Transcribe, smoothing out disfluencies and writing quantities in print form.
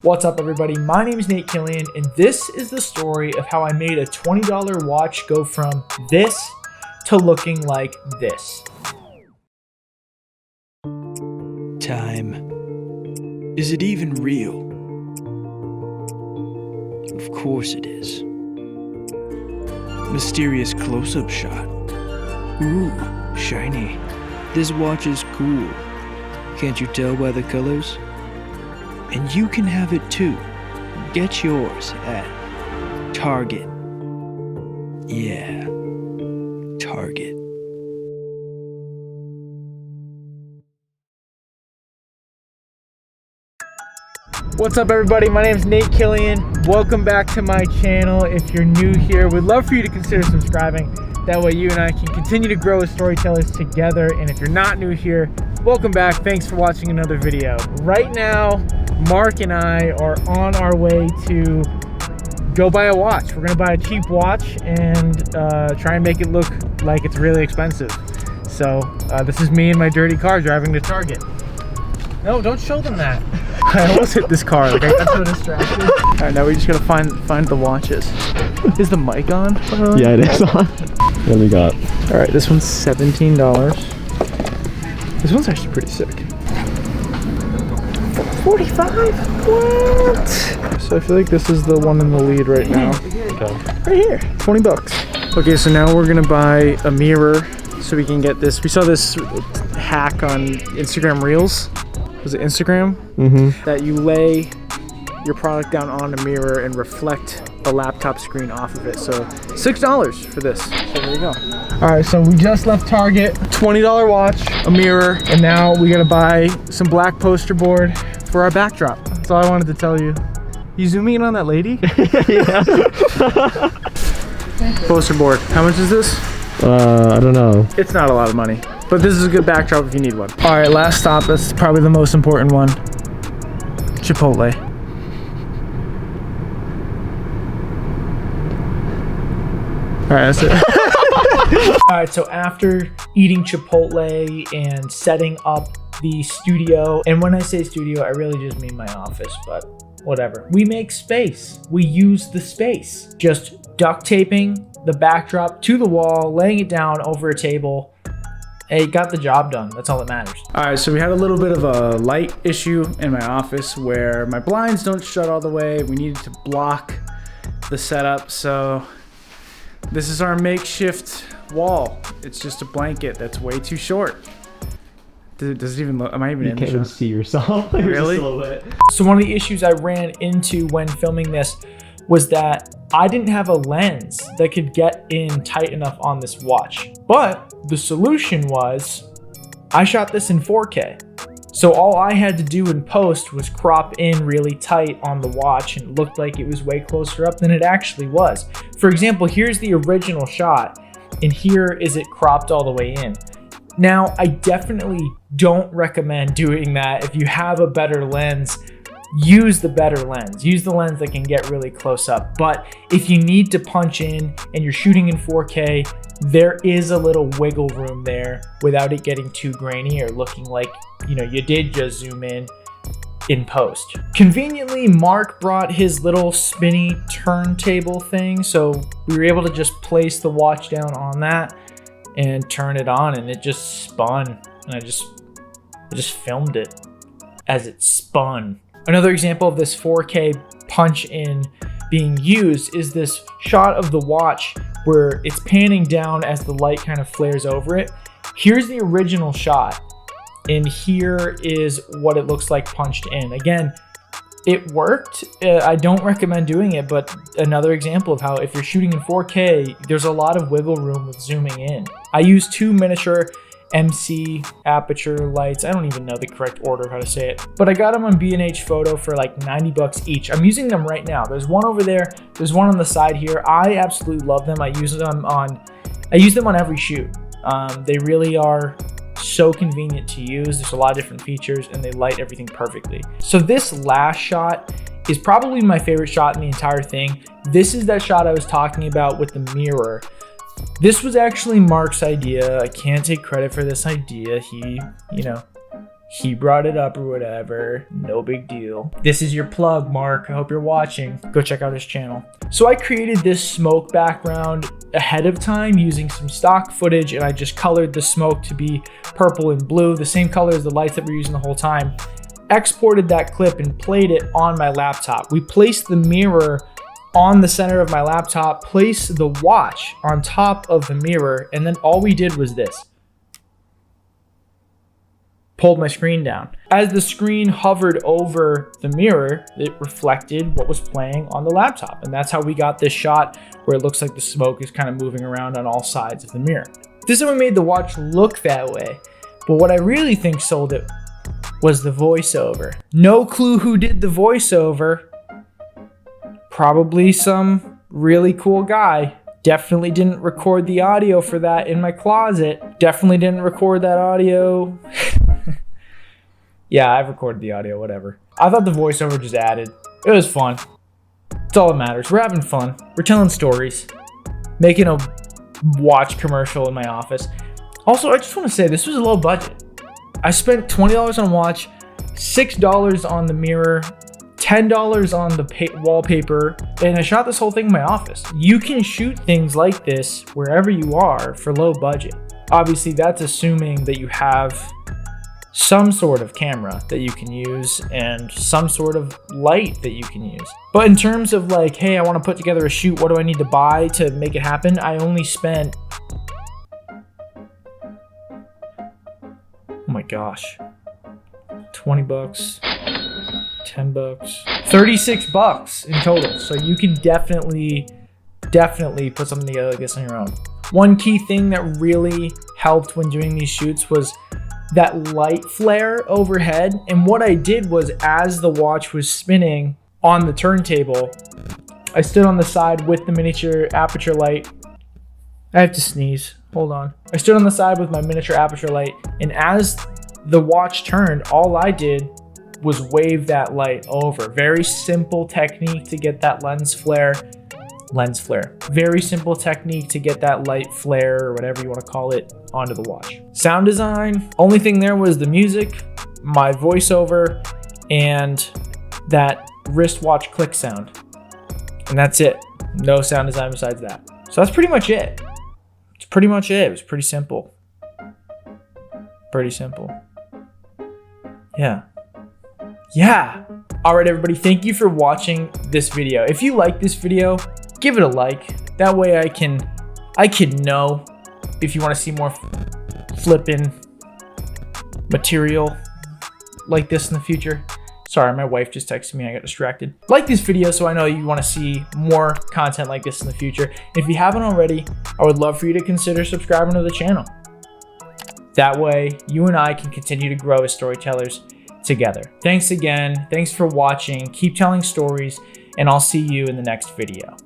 What's up, everybody? My name is Nate Killian, and this is the story of how I made a $20 watch go from this to looking like this. Time. Is it even real? Of course it is. Mysterious close-up shot. Ooh, shiny. This watch is cool. Can't you tell by the colors? And you can have it too. Get yours at Target. Yeah, Target. What's up, everybody? My name is Nate Killian. Welcome back to my channel. If you're new here, we'd love for you to consider subscribing. That way you and I can continue to grow as storytellers together. And if you're not new here, welcome back. Thanks for watching another video. Right now, Mark and I are on our way to go buy a watch. We're gonna buy a cheap watch and try and make it look like it's really expensive. So this is me in my dirty car driving to Target. No, don't show them that. I almost hit this car, like I got so distracted. All right, now we just gotta find the watches. Is the mic on? Yeah, it is on. What do we got? All right, this one's $17. This one's actually pretty sick. 45? What? So I feel like this is the one in the lead right now. Okay. Right here, 20 bucks. Okay, so now we're gonna buy a mirror so we can get this. We saw this hack on Instagram Reels. Was it Instagram? Mm-hmm. That you lay your product down on a mirror and reflect the laptop screen off of it. So $6 for this. So there you go. All right, so we just left Target. $20 watch, a mirror, and now we gotta buy some black poster board for our backdrop. That's all I wanted to tell you. You zooming in on that lady? Yeah. Poster board. How much is this? I don't know. It's not a lot of money, but this is a good backdrop if you need one. All right, last stop. That's probably the most important one. Chipotle. All right, that's it. All right, so after eating Chipotle and setting up the studio, and when I say studio, I really just mean my office, but whatever. We make space. We use the space. Just duct taping the backdrop to the wall, laying it down over a table. Hey, got the job done. That's all that matters. All right, so we had a little bit of a light issue in my office where my blinds don't shut all the way. We needed to block the setup, so this is our makeshift wall. It's just a blanket that's way too short. Does it even look? Am I even in the You can't even shot? see yourself. Really? So one of the issues I ran into when filming this was that I didn't have a lens that could get in tight enough on this watch. But the solution was I shot this in 4K. So all I had to do in post was crop in really tight on the watch, and it looked like it was way closer up than it actually was. For example, here's the original shot, and here is it cropped all the way in. Now, I definitely don't recommend doing that. If you have a better lens, use the better lens. Use the lens that can get really close up. But if you need to punch in and you're shooting in 4K, there is a little wiggle room there without it getting too grainy or looking like, you know, you did just zoom in post. Conveniently, Mark brought his little spinny turntable thing, so we were able to just place the watch down on that and turn it on, and it just spun, and I just filmed it as it spun. Another example of this 4K punch in being used is this shot of the watch where it's panning down as the light kind of flares over it. Here's the original shot, and here is what it looks like punched in. Again, it worked. I don't recommend doing it, but another example of how if you're shooting in 4K, there's a lot of wiggle room with zooming in. I use two miniature MC aperture lights. I don't even know the correct order of how to say it, but I got them on B&H Photo for like 90 bucks each. I'm using them right now. There's one over there. There's one on the side here. I absolutely love them. I use them on every shoot. They really are so convenient to use. There's a lot of different features and they light everything perfectly. So this last shot is probably my favorite shot in the entire thing. This is that shot I was talking about with the mirror. This was actually Mark's idea. I can't take credit for this idea. He, He brought it up or whatever. No big deal. This is your plug, Mark. I hope you're watching. Go check out his channel. So I created this smoke background ahead of time using some stock footage, and I just colored the smoke to be purple and blue, the same color as the lights that we're using the whole time. Exported that clip and played it on my laptop. We placed the mirror on the center of my laptop, placed the watch on top of the mirror, and then all we did was this. Pulled my screen down. As the screen hovered over the mirror, it reflected what was playing on the laptop. And that's how we got this shot where it looks like the smoke is kind of moving around on all sides of the mirror. This is what made the watch look that way. But what I really think sold it was the voiceover. No clue who did the voiceover. Probably some really cool guy. Definitely didn't record the audio for that in my closet. Definitely didn't record that audio. Yeah, I've recorded the audio, whatever. I thought the voiceover just added. It was fun. It's all that matters. We're having fun. We're telling stories. Making a watch commercial in my office. Also, I just want to say this was a low budget. I spent $20 on a watch, $6 on the mirror, $10 on the wallpaper, and I shot this whole thing in my office. You can shoot things like this wherever you are for low budget. Obviously, that's assuming that you have some sort of camera that you can use and some sort of light that you can use. But in terms of like, hey, I want to put together a shoot, what do I need to buy to make it happen? I only spent, oh my gosh, 20 bucks, 10 bucks, 36 bucks in total. So you can definitely put something together like this on your own. One key thing that really helped when doing these shoots was that light flare overhead. And what I did was, as the watch was spinning on the turntable, I stood on the side with the miniature aperture light. I have to sneeze, hold on. I stood on the side with my miniature aperture light, and as the watch turned, all I did was wave that light over. Very simple technique to get that lens flare. Very simple technique to get that light flare, or whatever you want to call it, onto the watch. Sound design, only thing there was the music, my voiceover, and that wristwatch click sound. And that's it. No sound design besides that. So that's pretty much it. It's pretty much it. It was pretty simple. Pretty simple. Yeah. All right, everybody, thank you for watching this video. If you like this video, give it a like. That way I can know if you want to see more flipping material like this in the future. Sorry, my wife just texted me. I got distracted. Like this video so I know you want to see more content like this in the future. If you haven't already, I would love for you to consider subscribing to the channel. That way, you and I can continue to grow as storytellers together. Thanks again. Thanks for watching. Keep telling stories, and I'll see you in the next video.